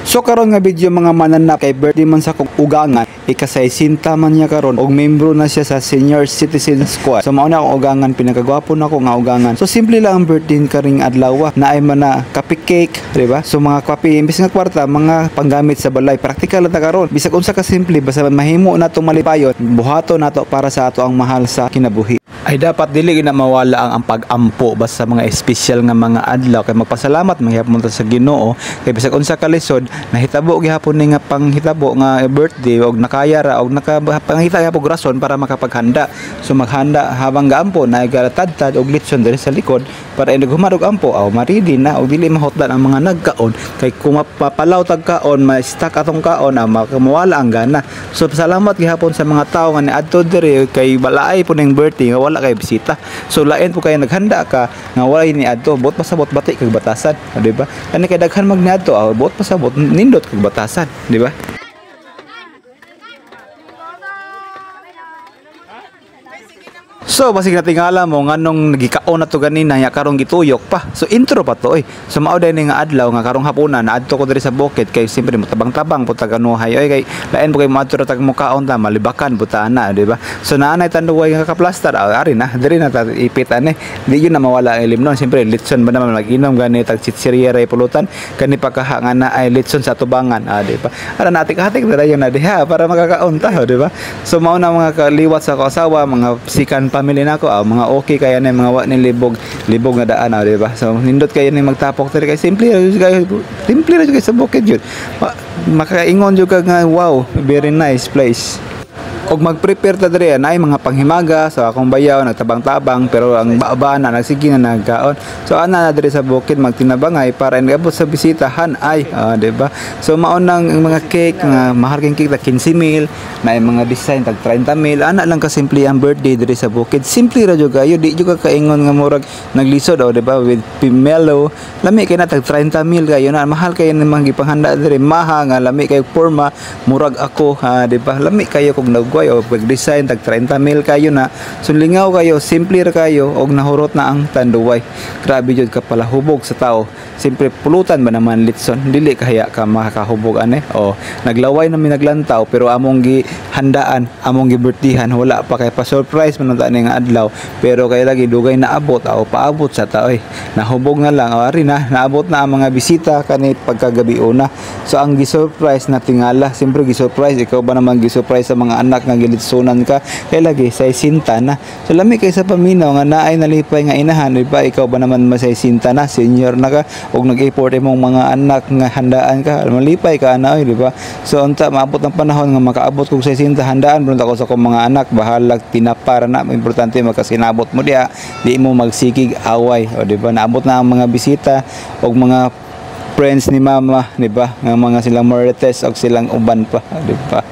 So karon nga video mga mananap kay birthday man sa kong ugangan, ikasay sinta man niya karon og membro na siya sa senior citizen squad. So mao na akong ugangan, pinakagwapo na ko nga ugangan. So simple lang ang birthday karing adlaw na ay man na kape cake, di ba? So mga kape imbis nga kwarta, mga panggamit sa balay, praktikal na karon. Bisag unsa ka simple basta mahimo na tong malipayon, buhato nato para sa ato ang mahal sa kinabuhi. Ay dapat dili na mawala ang pag-ampo basta mga espesyal nga mga adlaw kay magpasalamat manghihapon ta sa Ginoo kay bisag unsa ka lisod nahitabo gihapon ni nga panghitabo nga birthday og nakaya ra og nakapanghita gyapon rason para makapaghanda. So maghanda habang gaampo na galatad-tad og litson diri sa likod para indi humarog ampo aw maridi na og dili mahotdan ang mga nagkaon kay kung mapapalaw tag kaon ma-stack atong kaon makamawala ang gana. So salamat gihapon sa mga tawo nga niadto diri kay balaay po ning birthday nga wala kay bisita. So lain po kayo naghanda ka nga walay ni adto bot pasabot bati kag batasan, di ba? Kani kay daghan magniadto bot pasabot nindot kag batasan, di ba? So basig natingala mo nganong nagikaon na to ganina nya karong gituyok pa. So intro pa to So mao din nga adlaw nga karong hapunan naadto ko diri sa bukid kay simpre mo tabang-tabang puta kanuhay kay lain po kay moadto tag mukaon ta malibakan puta na, di ba? So naanay tanduway nga ka-plaster ari na diri na ta ipitan di yun na mawala ang limnon. Simpre litson ba naman mag-inom gani tag chichiriya ray pulutan kani pagkaha nga na ay litson sa tubangan, di ba? Ara natik-hatik dira yung na diha para makakaon ta, di ba? So mao na mga kaliwat sa kasawa, mga sikan family nako mga okay kaya na mga wa ni libog nga daan, di ba? So nindot kayo ni magtapok diri kay simple ra kay sa bukid yun. Makaingon jud ka nga wow, very nice place. Og mag-prepare ta diri ay mga panghimaga sa akong bayaw nagtabang-tabang pero ang baba na nagsige na nagkaon. So ana na diri sa bukid magtinabangay para inabot sa bisitahan ay di ba? So mao nang mga cake nga mahal kang cake ta 15,000 na mga design tag 30,000 ana lang ka simple ang birthday diri sa bukid. Simple ra jud kayo, di jud ka kaingon nga murag naglisod di ba with pimelo. Lami kay na tag 30,000 kayo na mahal kayo ni mga gipanghanda diri maha nga lami kay forma murag ako di ba? Lami kayo kung o pag-design tag 30,000 kayo na so lingaw kayo, simple ra kayo og nahurot na ang tanduway. Grabe jud ka pala hubog sa tao. Simpre pulutan ba naman litson dili kaya ka makakahubog naglaway na minaglantaw pero among gihandaan among gibirtihan wala pa kay pa surprise man ta ning adlaw pero kay lagi dugay na abot paabot sa tao nahubog na lang ari na naabot na ang mga bisita kani pagkagabi una. So ang gi-surprise na tingala simpre gi-surprise ikaw ba naman gi-surprise sa mga anak nga gilitsunan ka kay lagi say sinta na. So lami kay sa paminaw nga naay nalipay nga inahan di ba ikaw ba naman masay sinta na senior na ka og nag-import imong mga anak nga handaan ka malipay ka na di ba? So unta maabot ang panahon nga makaabot kog say sinta handaan bron ako sa akong mga anak bahalag tinapara na importante makasinabot mo diha di mo magsikig away di ba? Naabot na ang mga bisita og mga friends ni mama di ba nga mga silang marites og silang uban pa di ba?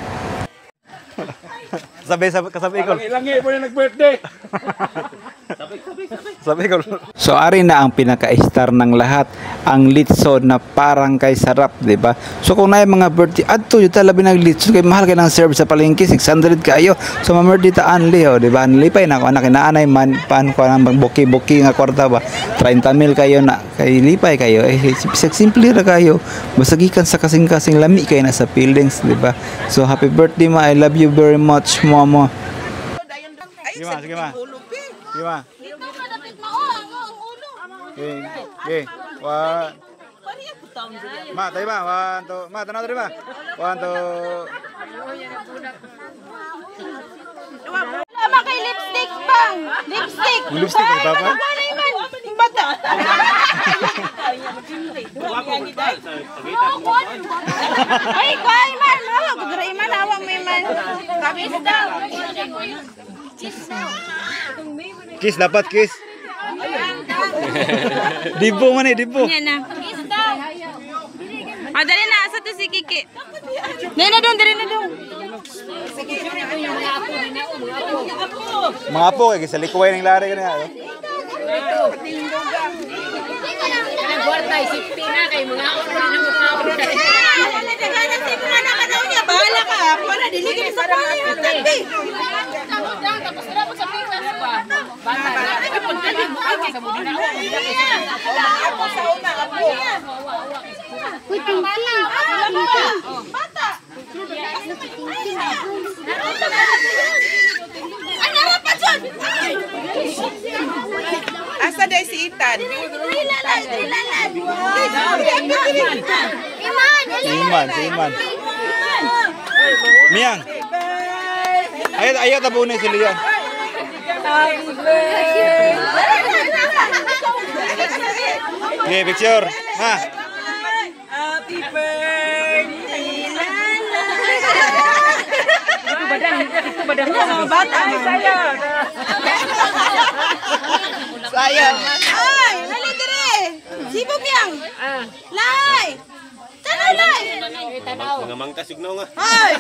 Kasabi ko. Ilangi po na nag-birthday. Sabi ko. So ari na ang pinaka-star ng lahat, ang litson na parang kay sarap, di ba? So kung naay mga birthday adto yung talabi ng litson kay mahal kay nang serve sa palengke 600 kayo. So ma-birthday ta anli di ba? Nalipay na ako anak inaanay man paan ko nang buki-buki nga kwarta ba. 30,000 kayo na kay lipay kayo simple ra kayo. Basta gikan sa kasing-kasing lami kay na sa feelings, di ba? So happy birthday ma, I love you very much mama. Sige ma. Sige ma. Okay. Ma, tayo ba? 1, 2. Ma, tanaw dali ba? 1, 2. Wala kay lipstick bang? Lipstick. Lipstick ba ba? Bata. Ay, kay man. Gudray man hawak may man. Sabi mo daw. Kiss dapat kiss. Dibo man dibo. Yan na. Dali na sa to si Kiki. Dali na dong. Mga apo kay sa likuway ning lari kani ayo. Guarda isipin na kay mga na bahala ka. Para dili ka sa bahay mo tabi. Tapos na po sa pikas pa. Bata na. Kapag dali mo ay sa muna. Ako sa una ako. Uy, thank you. Bata. Ay, narapat yun! Asa day si Ethan? Iman. Miyang. Ayaw tabunin si Leon. Okay, picture. Ha. Happy birthday, Itu badan sama bata. Ay, sayang. Sayang. Ay, lali dire. Sibog yang. Lai. Tanaw, lai. Nga mangkas ugnaw nga. Ay.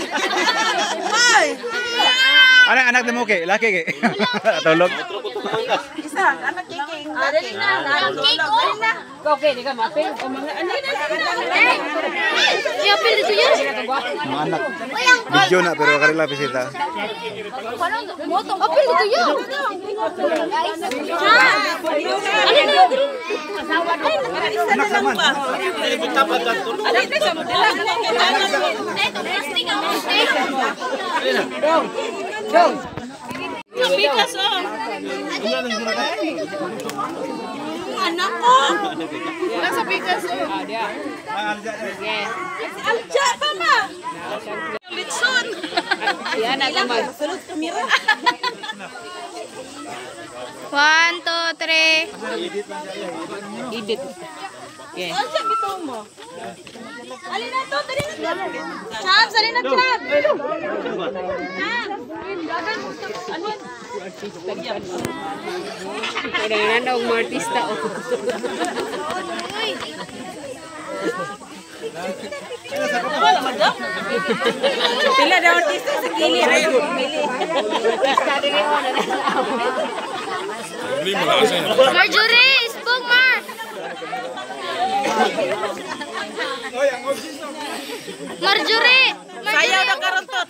Ay. Anak mo kay, laki kay. Tulog. Isa, anak kiking. Laki na. Okay, di ka mapil. O mga anak na. Yapil dito yan. Mga anak. Video na pero karila bisita. Apil dito yan. Anak naman. Anak na sa modela. Bigas oh. Anak ko. Nasa bigas oh. Alja pa ma. Litson. Yan na naman. Sulod kamera. 1, 2, 3. Edit. Alja bitaw mo. Alin na to, dali na. Chab, sali na chab. Kailangan daw mga artista. Pila daw artista sa gilid. Marjorie, spook Mar. Marjorie. Sayaw na karontot.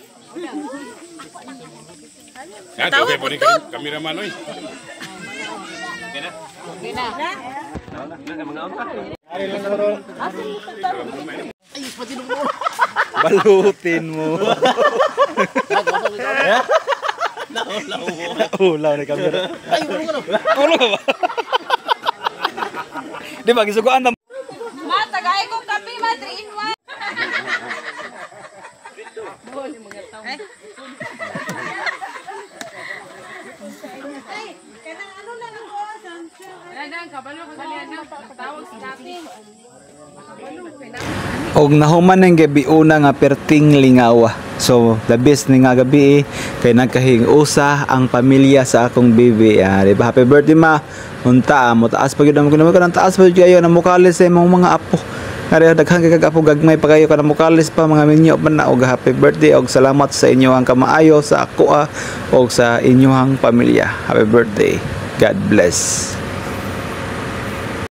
Yan, okay po ni kameraman oy. Balutin mo. Ulaw na kamera. Ulo ka ba? Di ba, gisuguan na. Ma, tagay kong kape, ma, 3 in 1. Og nahuman ng gabi una nga perting lingawa. So the best ni nga gabi kay nagkahing usa ang pamilya sa akong baby. Di ba? Happy birthday ma. Unta mo taas pag yun ko naman taas pa kayo na mukalis sa imong mga apo. Kaya daghang kagapo gagmay pa kayo kana mukalis pa mga minyo man na og happy birthday og salamat sa inyo ang kamaayo sa ako og sa inyong pamilya. Happy birthday. God bless.